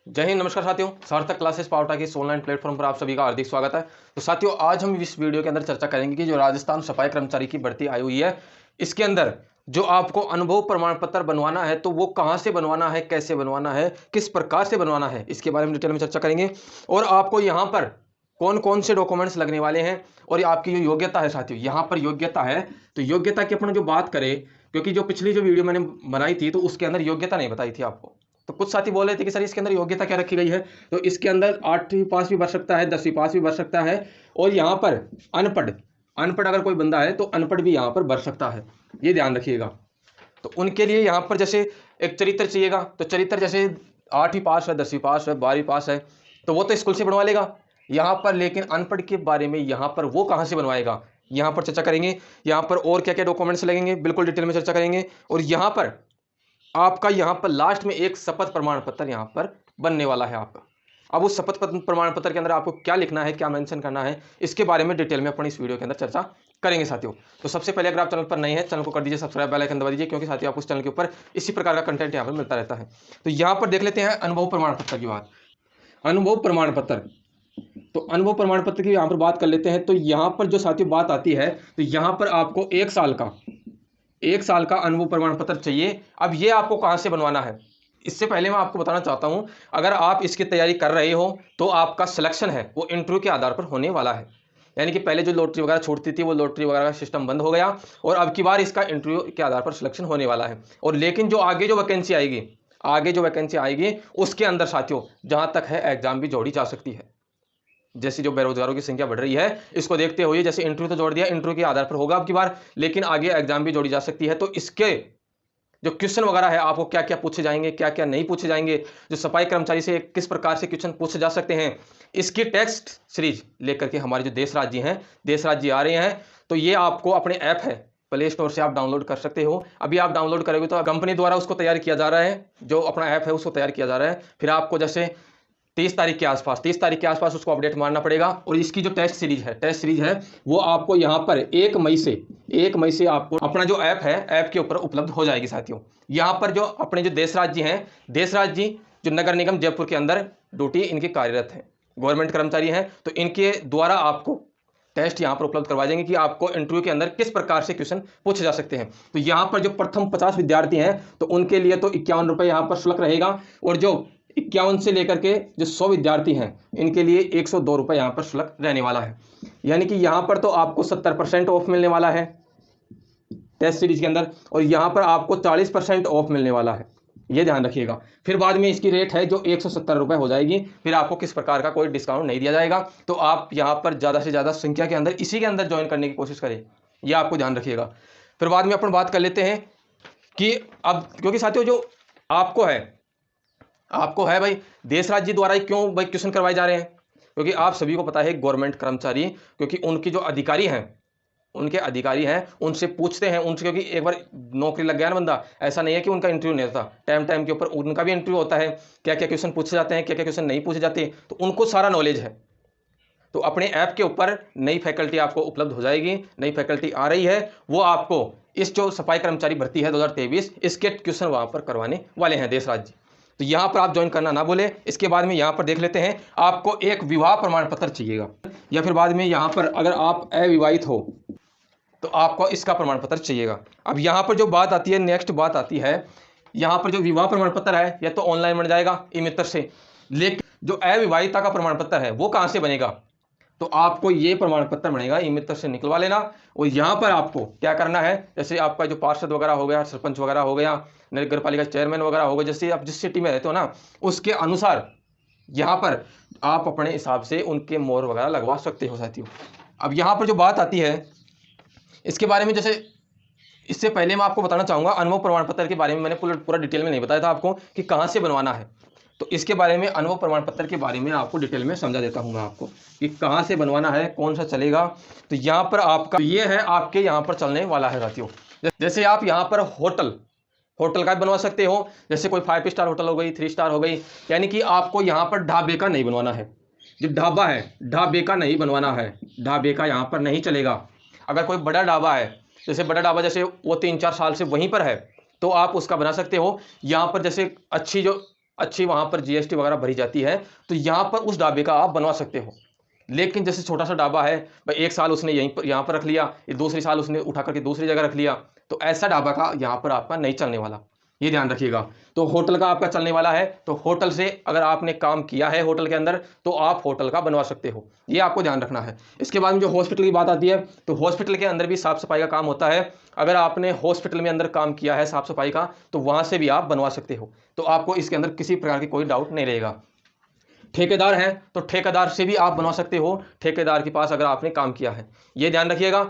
जय हिंद, नमस्कार साथियों। सार्थक क्लासेस पावटा के इस ऑनलाइन प्लेटफॉर्म पर आप सभी का हार्दिक स्वागत है। तो साथियों, आज हम इस वीडियो के अंदर चर्चा करेंगे कि जो राजस्थान सफाई कर्मचारी की भर्ती आई हुई है, इसके अंदर जो आपको अनुभव प्रमाण पत्र बनवाना है, तो वो कहाँ से बनवाना है, कैसे बनवाना है, किस प्रकार से बनवाना है, इसके बारे में डिटेल में चर्चा करेंगे। और आपको यहाँ पर कौन कौन से डॉक्यूमेंट्स लगने वाले हैं और आपकी जो योग्यता है साथियों, यहाँ पर योग्यता है। तो योग्यता की अपन जो बात करें, क्योंकि जो पिछली जो वीडियो मैंने बनाई थी तो उसके अंदर योग्यता नहीं बताई थी आपको। तो कुछ साथी बोल रहे थे कि सर इसके अंदर योग्यता क्या रखी गई है। तो इसके अंदर 8वीं पास भी भर सकता है, 10वीं पास भी भर सकता है, और यहाँ पर अनपढ़ अनपढ़ अगर कोई बंदा है तो अनपढ़ भी यहाँ पर भर सकता है, ये ध्यान रखिएगा। तो उनके लिए यहाँ पर जैसे एक चरित्र चाहिएगा, तो चरित्र जैसे 8वीं पास है, 10वीं पास है, 12वीं पास है, तो वो तो स्कूल से बनवा लेगा यहाँ पर। लेकिन अनपढ़ के बारे में यहाँ पर वो कहाँ से बनवाएगा, यहाँ पर चर्चा करेंगे। यहाँ पर और क्या क्या डॉक्यूमेंट्स लगेंगे, बिल्कुल डिटेल में चर्चा करेंगे। और यहाँ पर आपका यहाँ पर लास्ट में एक शपथ प्रमाण पत्र यहाँ पर बनने वाला है आपका। अब उस शपथ प्रमाण पत्र के अंदर आपको क्या लिखना है, क्या मेंशन करना है, इसके बारे में डिटेल में अपन इस वीडियो के अंदर चर्चा करेंगे साथियों। तो सबसे पहले अगर आप चैनल पर नए हैं, चैनल को कर दीजिए सब्सक्राइब, बेल आइकन दबा दीजिए, क्योंकि साथियों आपको उस चैनल के ऊपर इसी प्रकार का कंटेंट यहाँ पर मिलता रहता है। तो यहाँ पर देख लेते हैं अनुभव प्रमाण पत्र की बात। अनुभव प्रमाण पत्र, तो अनुभव प्रमाण पत्र की यहाँ पर बात कर लेते हैं। तो यहाँ पर जो साथियों बात आती है, तो यहाँ पर आपको 1 साल का अनुभव प्रमाण पत्र चाहिए। अब ये आपको कहाँ से बनवाना है, इससे पहले मैं आपको बताना चाहता हूँ, अगर आप इसकी तैयारी कर रहे हो तो आपका सिलेक्शन है वो इंटरव्यू के आधार पर होने वाला है। यानी कि पहले जो लॉटरी वगैरह छूटती थी, वो लॉटरी वगैरह का सिस्टम बंद हो गया और अब की बार इसका इंटरव्यू के आधार पर सिलेक्शन होने वाला है। और लेकिन जो आगे जो वैकेंसी आएगी उसके अंदर साथियों जहाँ तक है एग्जाम भी जोड़ी जा सकती है। जैसी जो बेरोजगारों की संख्या बढ़ रही है, इसको देखते हुए जैसे इंटरव्यू तो जोड़ दिया, इंटरव्यू के आधार पर होगा अब की बार, लेकिन आगे एग्जाम भी जोड़ी जा सकती है। तो इसके जो क्वेश्चन वगैरह है, आपको क्या क्या पूछे जाएंगे, क्या क्या नहीं पूछे जाएंगे, जो सफाई कर्मचारी से किस प्रकार से क्वेश्चन पूछे जा सकते हैं, इसकी टेक्स्ट सीरीज लेकर के हमारे जो देश राज्य आ रहे हैं। तो ये आपको अपने ऐप है प्ले स्टोर से आप डाउनलोड कर सकते हो। अभी आप डाउनलोड करोगे तो कंपनी द्वारा उसको तैयार किया जा रहा है, जो अपना ऐप है उसको तैयार किया जा रहा है। फिर आपको जैसे 30 तारीख के आसपास उसको अपडेट मारना पड़ेगा। और इसकी जो टेस्ट सीरीज है वो आपको यहाँ पर 1 मई से आपको अपना जो ऐप है, ऐप के ऊपर उपलब्ध हो जाएगी साथियों। यहाँ पर जो अपने जो देश राज्य जो नगर निगम जयपुर के अंदर ड्यूटी इनकी कार्यरत है, गवर्नमेंट कर्मचारी हैं, तो इनके द्वारा आपको टेस्ट यहाँ पर उपलब्ध करवा देंगे कि आपको इंटरव्यू के अंदर किस प्रकार से क्वेश्चन पूछे जा सकते हैं। तो यहाँ पर जो प्रथम 50 विद्यार्थी हैं तो उनके लिए तो 51 रुपये यहाँ पर शुल्क रहेगा, और जो 51 से लेकर के जो 100 विद्यार्थी हैं इनके लिए 102 रुपये यहाँ पर शुल्क रहने वाला है। यानी कि यहाँ पर तो आपको 70% ऑफ मिलने वाला है टेस्ट सीरीज के अंदर, और यहाँ पर आपको 40% ऑफ मिलने वाला है, ये ध्यान रखिएगा। फिर बाद में इसकी रेट है जो 170 रुपये हो जाएगी, फिर आपको किस प्रकार का कोई डिस्काउंट नहीं दिया जाएगा। तो आप यहाँ पर ज़्यादा से ज़्यादा संख्या के अंदर इसी के अंदर ज्वाइन करने की कोशिश करें, ये आपको ध्यान रखिएगा। फिर बाद में अपन बात कर लेते हैं कि अब क्योंकि साथियों जो आपको है भाई देश राज्य द्वारा ही क्यों भाई क्वेश्चन करवाए जा रहे हैं, क्योंकि आप सभी को पता है गवर्नमेंट कर्मचारी, क्योंकि उनकी जो अधिकारी हैं उनसे पूछते हैं उनसे, क्योंकि एक बार नौकरी लग गया ना बंदा, ऐसा नहीं है कि उनका इंटरव्यू नहीं होता, टाइम के ऊपर उनका भी इंटरव्यू होता है, क्या क्या क्वेश्चन पूछे जाते हैं, क्या क्या क्वेश्चन नहीं पूछे जाते, तो उनको सारा नॉलेज है। तो अपने ऐप के ऊपर नई फैकल्टी आपको उपलब्ध हो जाएगी, नई फैकल्टी आ रही है, वो आपको इस जो सफाई कर्मचारी भर्ती है 2023 इसके क्वेश्चन वहाँ पर करवाने वाले हैं देश राज्य। तो यहाँ पर आप ज्वाइन करना ना बोले। इसके बाद में यहाँ पर देख लेते हैं, आपको एक विवाह प्रमाण पत्र चाहिएगा, या फिर बाद में यहाँ पर अगर आप अविवाहित हो तो आपको इसका प्रमाण पत्र चाहिएगा। अब यहाँ पर जो बात आती है, नेक्स्ट बात आती है, यहाँ पर जो विवाह प्रमाण पत्र है या तो ऑनलाइन बन जाएगा ई मित्र से, लेकिन जो अविवाहिता का प्रमाण पत्र है वो कहाँ से बनेगा, तो आपको ये प्रमाण पत्र बनेगा ई मित्र से निकलवा लेना। और यहाँ पर आपको क्या करना है, जैसे आपका जो पार्षद वगैरह हो गया, सरपंच वगैरह हो गया, नगर पालिका चेयरमैन वगैरह हो गए, जैसे आप जिस सिटी में रहते हो ना उसके अनुसार यहाँ पर आप अपने हिसाब से उनके मोहर वगैरह लगवा सकते हो साथियों। अब यहाँ पर जो बात आती है इसके बारे में, जैसे इससे पहले मैं आपको बताना चाहूँगा अनुभव प्रमाण पत्र के बारे में, मैंने पूरा डिटेल में नहीं बताया था आपको कि कहाँ से बनवाना है। तो इसके बारे में अनुभव प्रमाण पत्र के बारे में आपको डिटेल में समझा देता हूँ मैं आपको कि कहाँ से बनवाना है, कौन सा चलेगा। तो यहाँ पर आपका ये है, आपके यहाँ पर चलने वाला है साथियों। जैसे आप यहाँ पर होटल का बनवा सकते हो, जैसे कोई 5 स्टार होटल हो गई, 3 स्टार हो गई, यानी कि आपको यहाँ पर ढाबे का नहीं बनवाना है। जो ढाबा है ढाबे का नहीं बनवाना है, ढाबे का यहाँ पर नहीं चलेगा। अगर कोई बड़ा ढाबा है, जैसे बड़ा ढाबा जैसे वो 3-4 साल से वहीं पर है, तो आप उसका बना सकते हो। यहाँ पर जैसे अच्छी जो अच्छी वहाँ पर जीएसटी वगैरह भरी जाती है, तो यहाँ पर उस ढाबे का आप बनवा सकते हो। लेकिन जैसे छोटा सा ढाबा है भाई, एक साल उसने यहीं पर यहाँ पर रख लिया, दूसरी साल उसने उठा करके दूसरी जगह रख लिया, तो ऐसा ढाबा का यहाँ पर आपका नहीं चलने वाला, ये ध्यान रखिएगा। तो होटल का आपका चलने वाला है, तो होटल से अगर आपने काम किया है होटल के अंदर तो आप होटल का बनवा सकते हो, ये आपको ध्यान रखना है। इसके बाद में जो हॉस्पिटल की बात आती है, तो हॉस्पिटल के अंदर भी साफ सफाई का काम होता है। अगर आपने हॉस्पिटल में अंदर काम किया है साफ सफाई का, तो वहां से भी आप बनवा सकते हो, तो आपको इसके अंदर किसी प्रकार की कोई डाउट नहीं रहेगा। ठेकेदार हैं तो ठेकेदार से भी आप बनवा सकते हो, ठेकेदार के पास अगर आपने काम किया है, ये ध्यान रखिएगा।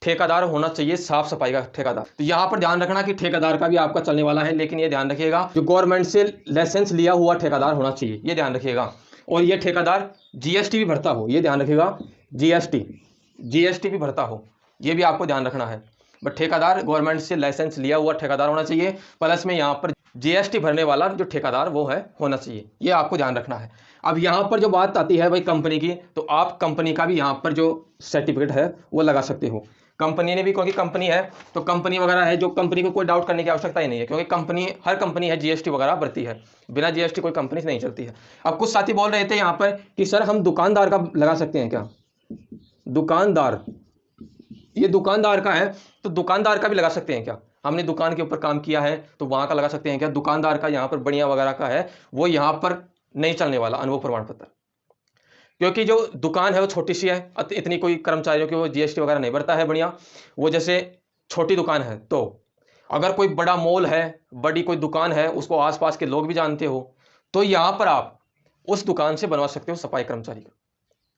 ठेकेदार होना चाहिए साफ सफाई का ठेकेदार। तो यहाँ पर ध्यान रखना कि ठेकेदार का भी आपका चलने वाला है, लेकिन ये ध्यान रखिएगा जो गवर्नमेंट से लाइसेंस लिया हुआ ठेकेदार होना चाहिए, ये ध्यान रखिएगा। और ये ठेकेदार जीएसटी भी भरता हो, ये ध्यान रखिएगा, जीएसटी भी भरता हो, ये भी आपको ध्यान रखना है। बट ठेकेदार गवर्नमेंट से लाइसेंस लिया हुआ ठेकेदार होना चाहिए, प्लस में यहाँ पर जीएसटी भरने वाला जो ठेकेदार वो है होना चाहिए, ये आपको ध्यान रखना है। अब यहाँ पर जो बात आती है भाई कंपनी की, तो आप कंपनी का भी यहाँ पर जो सर्टिफिकेट है वो लगा सकते हो। कंपनी ने भी, क्योंकि कंपनी है तो कंपनी वगैरह है, जो कंपनी को कोई डाउट करने की आवश्यकता ही नहीं है, क्योंकि कंपनी, हर कंपनी है जीएसटी वगैरह भरती है, बिना जीएसटी कोई कंपनी नहीं चलती है। अब कुछ साथी बोल रहे थे यहाँ पर कि सर हम दुकानदार का लगा सकते हैं क्या? दुकानदार, ये दुकानदार का है तो दुकानदार का भी लगा सकते हैं क्या? हमने दुकान के ऊपर काम किया है तो वहां का लगा सकते हैं क्या? दुकानदार का यहाँ पर बढ़िया वगैरह का है, वो यहाँ पर नहीं चलने वाला अनुभव प्रमाण पत्र, क्योंकि जो दुकान है वो छोटी सी है, इतनी कोई कर्मचारियों की वो जीएसटी वगैरह नहीं भरता है बढ़िया। वो जैसे छोटी दुकान है, तो अगर कोई बड़ा मॉल है, बड़ी कोई दुकान है, उसको आसपास के लोग भी जानते हो, तो यहाँ पर आप उस दुकान से बनवा सकते हो सफाई कर्मचारी का,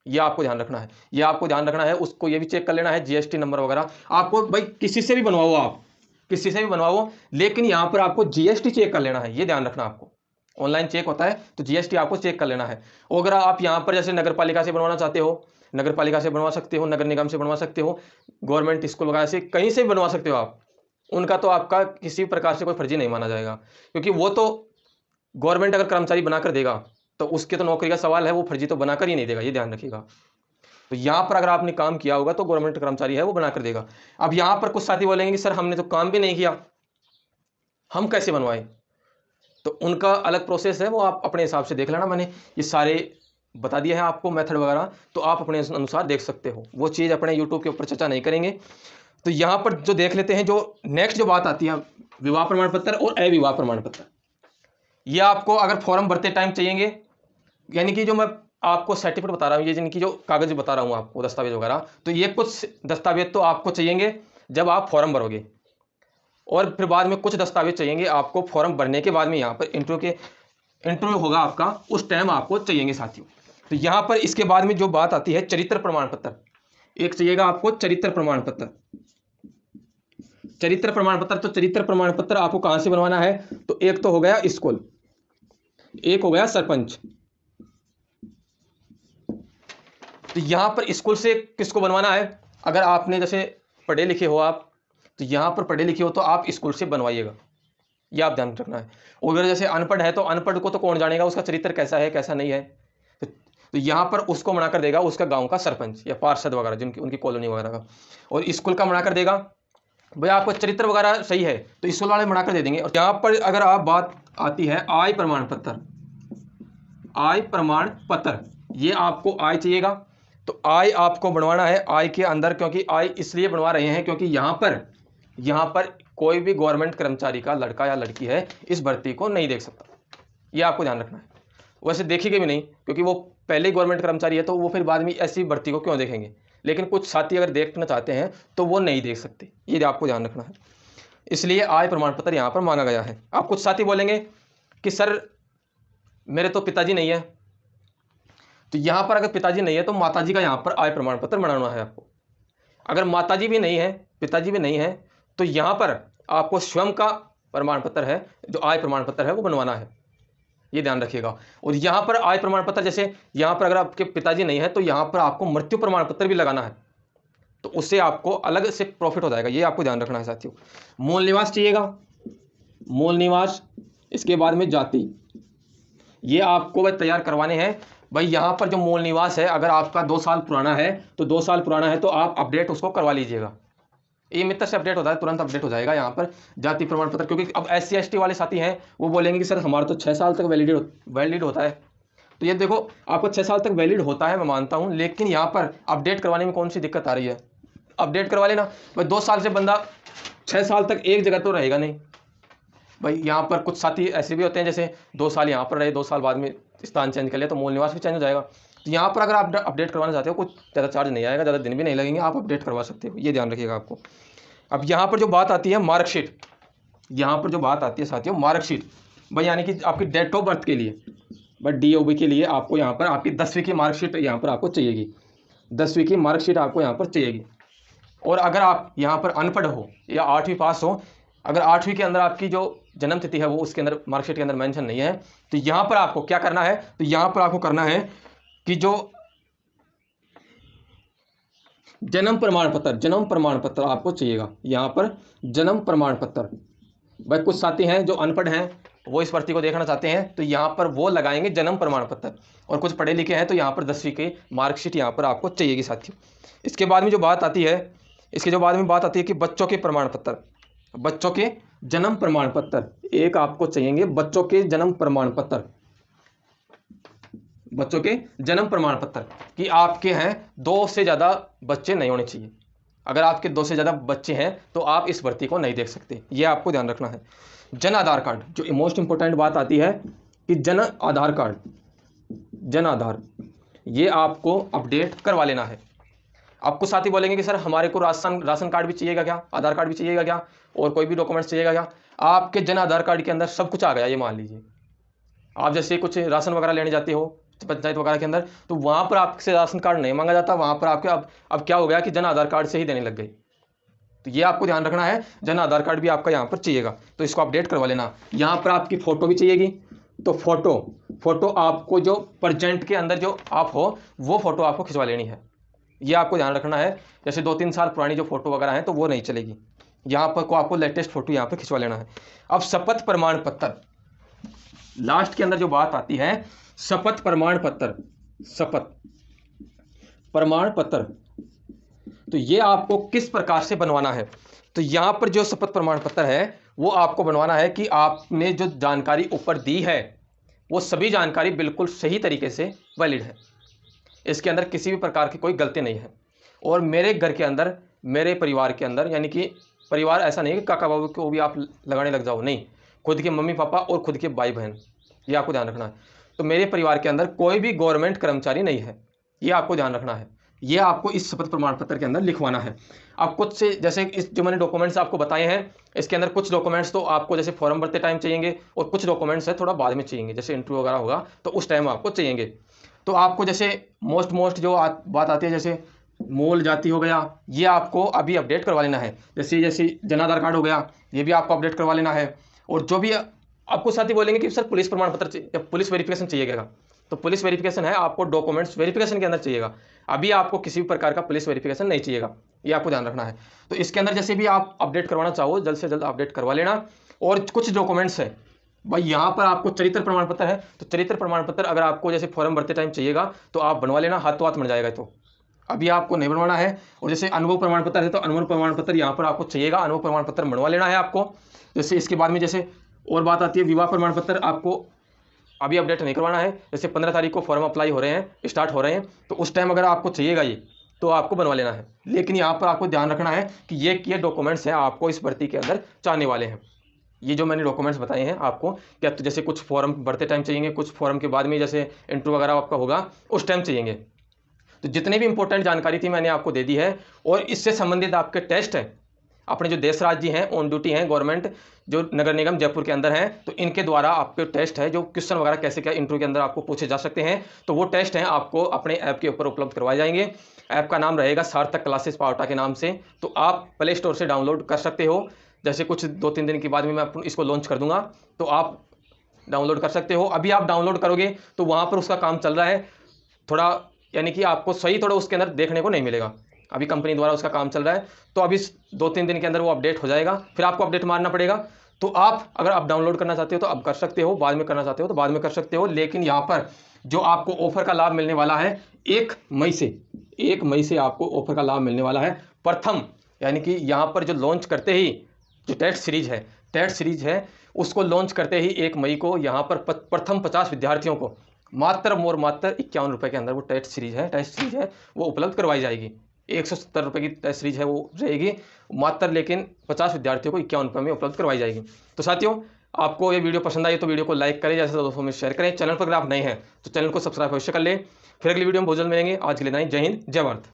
ये आपको ध्यान रखना है। ये आपको ध्यान रखना है, उसको ये भी चेक कर लेना है जीएसटी नंबर वगैरह। आपको भाई किसी से भी बनवाओ, आप किसी से भी बनवाओ, लेकिन यहाँ पर आपको जीएसटी चेक कर लेना है, ये ध्यान रखना। आपको ऑनलाइन चेक होता है तो जीएसटी आपको चेक कर लेना है। और अगर आप यहाँ पर जैसे नगर पालिका से बनवाना चाहते हो, नगर पालिका से बनवा सकते हो, नगर निगम से बनवा सकते हो, गवर्नमेंट स्कूल वगैरह से, कहीं से भी बनवा सकते हो आप। उनका तो आपका किसी प्रकार से कोई फर्जी नहीं माना जाएगा, क्योंकि वो तो गवर्नमेंट अगर कर्मचारी बनाकर देगा तो उसके तो नौकरी का सवाल है, वो फर्जी तो बनाकर ही नहीं देगा, ये ध्यान रखिएगा। तो यहाँ पर अगर आपने काम किया होगा तो गवर्नमेंट कर्मचारी है वो बनाकर देगा। अब यहाँ पर कुछ साथी बोलेंगे कि सर हमने तो काम भी नहीं किया, हम कैसे बनवाएं? तो उनका अलग प्रोसेस है, वो आप अपने हिसाब से देख लेना। मैंने ये सारे बता दिए हैं आपको मेथड वगैरह, तो आप अपने अनुसार देख सकते हो, वो चीज़ अपने यूट्यूब के ऊपर चर्चा नहीं करेंगे। तो यहाँ पर जो देख लेते हैं, जो नेक्स्ट जो बात आती है, विवाह प्रमाण पत्र और अविवाह प्रमाण पत्र। ये आपको अगर फॉर्म भरते टाइम चाहिएंगे, यानी कि जो मैं आपको सर्टिफिकेट बता रहा हूँ, ये जिनकी जो कागज बता रहा हूँ आपको, दस्तावेज वगैरह, तो ये कुछ दस्तावेज तो आपको चाहिएंगे जब आप फॉर्म भरोगे, और फिर बाद में कुछ दस्तावेज चाहिएंगे आपको फॉर्म भरने के बाद में, यहाँ पर इंटरव्यू होगा आपका, उस टाइम आपको चाहिएंगे साथियों। तो यहाँ पर इसके बाद में जो बात आती है चरित्र प्रमाण पत्र, एक चाहिएगा आपको चरित्र प्रमाण पत्र। चरित्र प्रमाण पत्र, तो चरित्र प्रमाण पत्र आपको कहां से बनवाना है? तो एक तो हो गया स्कूल, एक हो गया सरपंच। तो यहां पर स्कूल से किसको बनवाना है? अगर आपने जैसे पढ़े लिखे हो आप, तो यहां पर पढ़े लिखे हो तो आप स्कूल से बनवाइएगा, यह आप ध्यान रखना है। और अगर जैसे अनपढ़ है तो अनपढ़ को तो कौन जानेगा उसका चरित्र कैसा है कैसा नहीं है, तो यहां पर उसको मना कर देगा उसका गांव का सरपंच या पार्षद वगैरह, जिनकी उनकी कॉलोनी वगैरह का। और स्कूल का मना कर देगा भाई आपको चरित्र वगैरह सही है, तो स्कूल वाले मना कर दे देंगे। और यहाँ पर अगर आप बात आती है आय प्रमाण पत्र, आय प्रमाण पत्र, ये आपको आय चाहिएगा, तो आय आपको बनवाना है आय के अंदर, क्योंकि आय इसलिए बनवा रहे हैं क्योंकि यहाँ पर कोई भी गवर्नमेंट कर्मचारी का लड़का या लड़की है इस भर्ती को नहीं देख सकता, ये आपको ध्यान रखना है। वैसे देखेंगे भी नहीं, क्योंकि वो पहले ही गवर्नमेंट कर्मचारी है, तो वो फिर बाद में ऐसी भर्ती को क्यों देखेंगे, लेकिन कुछ साथी अगर देखना चाहते हैं तो वो नहीं देख सकते, ये आपको ध्यान रखना है। इसलिए आय प्रमाण पत्र यहाँ पर मांगा गया है। आप कुछ साथी बोलेंगे कि सर मेरे तो पिताजी नहीं है, तो यहाँ पर अगर पिताजी नहीं है तो माताजी का यहाँ पर आय प्रमाण पत्र बनाना है आपको। अगर माताजी भी नहीं है, पिताजी भी नहीं है, तो यहाँ पर आपको स्वयं का प्रमाण पत्र है, जो आय प्रमाण पत्र है वो बनवाना है, ये ध्यान रखिएगा। और यहाँ पर आय प्रमाण पत्र, जैसे यहाँ पर अगर आपके पिताजी नहीं है तो यहाँ पर आपको मृत्यु प्रमाण पत्र भी लगाना है, तो उससे आपको अलग से प्रॉफिट हो जाएगा, ये आपको ध्यान रखना है साथियों। मूल निवास चाहिएगा, मूल निवास, इसके बाद में जाति, ये आपको भाई तैयार करवाने हैं। भाई यहाँ पर जो मूल निवास है, अगर आपका 2 साल पुराना है तो 2 साल पुराना है तो आप अपडेट उसको करवा लीजिएगा, ई मित्र से अपडेट होता है, तुरंत अपडेट हो जाएगा यहाँ पर जाति प्रमाण पत्र। क्योंकि अब SC ST वाले साथी हैं, वो बोलेंगे कि सर हमारा तो 6 साल तक वैलिड होता है। तो ये देखो, आपको 6 साल तक वैलिड होता है, मैं मानता हूँ, लेकिन यहाँ पर अपडेट करवाने में कौन सी दिक्कत आ रही है? अपडेट करवा लेना भाई। 2 साल से बंदा 6 साल तक एक जगह तो रहेगा नहीं भाई। यहाँ पर कुछ साथी ऐसे भी होते हैं, जैसे 2 साल यहाँ पर रहे, 2 साल बाद में स्थान चेंज कर लिया, तो मूल निवास भी चेंज हो जाएगा। तो यहाँ पर अगर आप अपडेट करवाना चाहते हो, कुछ ज़्यादा चार्ज नहीं आएगा, ज़्यादा दिन भी नहीं लगेंगे, आप अपडेट करवा सकते हो, ये ध्यान रखिएगा आपको। अब यहाँ पर जो बात आती है मार्कशीट, यहाँ पर जो बात आती है साथियों मार्कशीट भाई, यानी कि आपकी डेट ऑफ बर्थ के लिए भाई DOB के लिए आपको यहाँ पर आपकी 10वीं की मार्कशीट यहाँ पर आपको चाहिएगी। 10वीं की मार्कशीट आपको यहाँ पर चाहिएगी। और अगर आप यहाँ पर अनपढ़ हो या 8वीं पास हो, अगर 8वीं के अंदर आपकी जो जन्म तिथि है वो उसके अंदर मार्कशीट के अंदर मेंशन नहीं है, तो यहाँ पर आपको क्या करना है? तो यहाँ पर आपको करना है कि जो जन्म प्रमाण पत्र आपको चाहिएगा। यहाँ पर जन्म प्रमाण पत्र भाई, कुछ साथी हैं जो अनपढ़ हैं, वो इस भर्ती को देखना चाहते हैं, तो यहाँ पर वो लगाएंगे जन्म प्रमाण पत्र। और कुछ पढ़े लिखे हैं तो यहाँ पर 10वीं की मार्कशीट यहाँ पर आपको चाहिएगी साथियों। इसके बाद में जो बात आती है, कि बच्चों के प्रमाण पत्र, बच्चों के जन्म प्रमाण पत्र एक आपको चाहिएंगे। बच्चों के जन्म प्रमाण पत्र, बच्चों के जन्म प्रमाण पत्र कि आपके हैं 2 से ज़्यादा बच्चे नहीं होने चाहिए। अगर आपके 2 से ज़्यादा बच्चे हैं तो आप इस भर्ती को नहीं देख सकते, ये आपको ध्यान रखना है। जन आधार कार्ड, जो मोस्ट इंपॉर्टेंट बात आती है कि जन आधार कार्ड, जन आधार, ये आपको अपडेट करवा लेना है। आपको साथी बोलेंगे कि सर हमारे को राशन कार्ड भी चाहिएगा क्या, आधार कार्ड भी चाहिएगा क्या, और कोई भी डॉक्यूमेंट्स चाहिएगा क्या? आपके जन आधार कार्ड के अंदर सब कुछ आ गया। ये मान लीजिए आप जैसे कुछ राशन वगैरह लेने जाते हो पंचायत वगैरह के अंदर, तो वहाँ पर आपसे राशन कार्ड नहीं मांगा जाता, वहाँ पर आपके अब क्या हो गया कि जन आधार कार्ड से ही देने लग गई। तो ये आपको ध्यान रखना है, जन आधार कार्ड भी आपका यहाँ पर चाहिएगा, तो इसको अपडेट करवा लेना। यहाँ पर आपकी फ़ोटो भी चाहिएगी, तो फ़ोटो आपको जो प्रेजेंट के अंदर जो आप हो वो फ़ोटो आपको खिंचवा लेनी है, ये आपको ध्यान रखना है। जैसे 2-3 साल पुरानी जो फ़ोटो वगैरह हैं तो वो नहीं चलेगी, यहाँ पर को आपको लेटेस्ट फ़ोटो यहाँ पर खिंचवा लेना है। अब शपथ प्रमाण पत्र, लास्ट के अंदर जो बात आती है शपथ प्रमाण पत्र, शपथ प्रमाण पत्र, तो ये आपको किस प्रकार से बनवाना है? तो यहाँ पर जो शपथ प्रमाण पत्र है वो आपको बनवाना है कि आपने जो जानकारी ऊपर दी है वो सभी जानकारी बिल्कुल सही तरीके से वैलिड है, इसके अंदर किसी भी प्रकार की कोई गलती नहीं है। और मेरे घर के अंदर, मेरे परिवार के अंदर, यानी कि परिवार ऐसा नहीं कि काका बाबू को भी आप लगाने लग जाओ, नहीं, खुद के मम्मी पापा और खुद के भाई बहन, ये आपको ध्यान रखना है। तो मेरे परिवार के अंदर कोई भी गवर्नमेंट कर्मचारी नहीं है, ये आपको ध्यान रखना है, ये आपको इस शपथ प्रमाण पत्र के अंदर लिखवाना है। अब कुछ से जैसे इस जो मैंने डॉक्यूमेंट्स आपको बताए हैं, इसके अंदर कुछ डॉक्यूमेंट्स तो आपको जैसे फॉर्म भरते टाइम चाहिएंगे और कुछ डॉक्यूमेंट्स है थोड़ा बाद में चाहिएंगे, जैसे इंटरव्यू वगैरह होगा तो उस टाइम आपको चाहिएंगे। तो आपको जैसे मोस्ट जो बात आती है, जैसे मूल जाति हो गया, ये आपको अभी अपडेट करवा लेना है। जैसे जन आधार कार्ड हो गया, ये भी आपको अपडेट करवा लेना है। और जो भी आपको साथी बोलेंगे कि सर पुलिस प्रमाण पत्र या पुलिस वेरिफिकेशन चाहिएगा, तो पुलिस वेरिफिकेशन है आपको डॉक्यूमेंट्स वेरिफिकेशन के अंदर चाहिएगा, अभी आपको किसी भी प्रकार का पुलिस वेरिफिकेशन नहीं चाहिएगा, ये आपको ध्यान रखना है। तो इसके अंदर जैसे भी आप अपडेट करवाना चाहो जल्द से जल्द अपडेट करवा लेना। और कुछ डॉक्यूमेंट्स है भाई, यहाँ पर आपको चरित्र प्रमाण पत्र है, तो चरित्र प्रमाण पत्र अगर आपको जैसे फॉर्म भरते टाइम चाहिएगा तो आप बनवा लेना, हाथों हाथ मिल जाएगा, तो अभी आपको नहीं बनवाना है। और जैसे अनुभव प्रमाण पत्र है तो अनुभव प्रमाण पत्र यहाँ पर आपको चाहिएगा, अनुभव प्रमाण पत्र बनवा लेना है आपको। जैसे इसके बाद में जैसे और बात आती है विवाह प्रमाण पत्र, आपको अभी अपडेट नहीं करवाना है। जैसे 15 तारीख को फॉर्म अप्लाई हो रहे हैं, स्टार्ट हो रहे हैं, तो उस टाइम अगर आपको चाहिएगा ये तो आपको बनवा लेना है। लेकिन यहाँ पर आपको ध्यान रखना है कि ये डॉक्यूमेंट्स हैं आपको इस भर्ती के अंदर चाहने वाले हैं। ये जो मैंने डॉक्यूमेंट्स बताए हैं आपको, क्या तो जैसे कुछ फॉर्म भरते टाइम चाहिएंगे, कुछ फॉर्म के बाद में जैसे इंटरव्यू वगैरह आपका होगा उस टाइम चाहिएंगे। तो जितने भी इंपॉर्टेंट जानकारी थी मैंने आपको दे दी है। और इससे संबंधित आपके टेस्ट हैं, अपने जो देश राज्य हैं ऑन ड्यूटी हैं गवर्नमेंट जो नगर निगम जयपुर के अंदर हैं, तो इनके द्वारा आपके टेस्ट है, जो क्वेश्चन वगैरह कैसे क्या इंटरव्यू के अंदर आपको पूछे जा सकते हैं, तो वो टेस्ट हैं आपको अपने ऐप के ऊपर उपलब्ध करवाए जाएंगे। ऐप का नाम रहेगा सार्थक क्लासेस पावटा के नाम से, तो आप प्ले स्टोर से डाउनलोड कर सकते हो। जैसे कुछ 2-3 दिन के बाद में मैं इसको लॉन्च कर दूंगा, तो आप डाउनलोड कर सकते हो। अभी आप डाउनलोड करोगे तो वहाँ पर उसका काम चल रहा है थोड़ा, यानी कि आपको सही थोड़ा उसके अंदर देखने को नहीं मिलेगा, अभी कंपनी द्वारा उसका काम चल रहा है। तो अभी 2-3 दिन के अंदर वो अपडेट हो जाएगा, फिर आपको अपडेट मारना पड़ेगा। तो आप अगर आप डाउनलोड करना चाहते हो तो अब कर सकते हो, बाद में करना चाहते हो तो बाद में कर सकते हो। लेकिन यहाँ पर जो आपको ऑफर का लाभ मिलने वाला है 1 मई से आपको ऑफर का लाभ मिलने वाला है। प्रथम यानी कि यहाँ पर जो लॉन्च करते ही जो टेट सीरीज है उसको लॉन्च करते ही 1 मई को यहाँ पर प्रथम 50 विद्यार्थियों को मात्र 51 रुपये के अंदर वो टेस्ट सीरीज है वो उपलब्ध करवाई जाएगी। 170 रुपये की टेस्ट सीरीज है वो रहेगी मात्र, लेकिन 50 विद्यार्थियों को 51 रुपये में उपलब्ध करवाई जाएगी। तो साथियों, आपको ये वीडियो पसंद आई तो वीडियो को लाइक करें, जैसे दोस्तों में शेयर करें। चैनल पर अगर आप नए हैं तो चैनल को सब्सक्राइब अवश्य कर लें। फिर अगली वीडियो में बहुत जल्द मिलेंगे। आज के लिए नहीं, जय हिंद, जय भारत।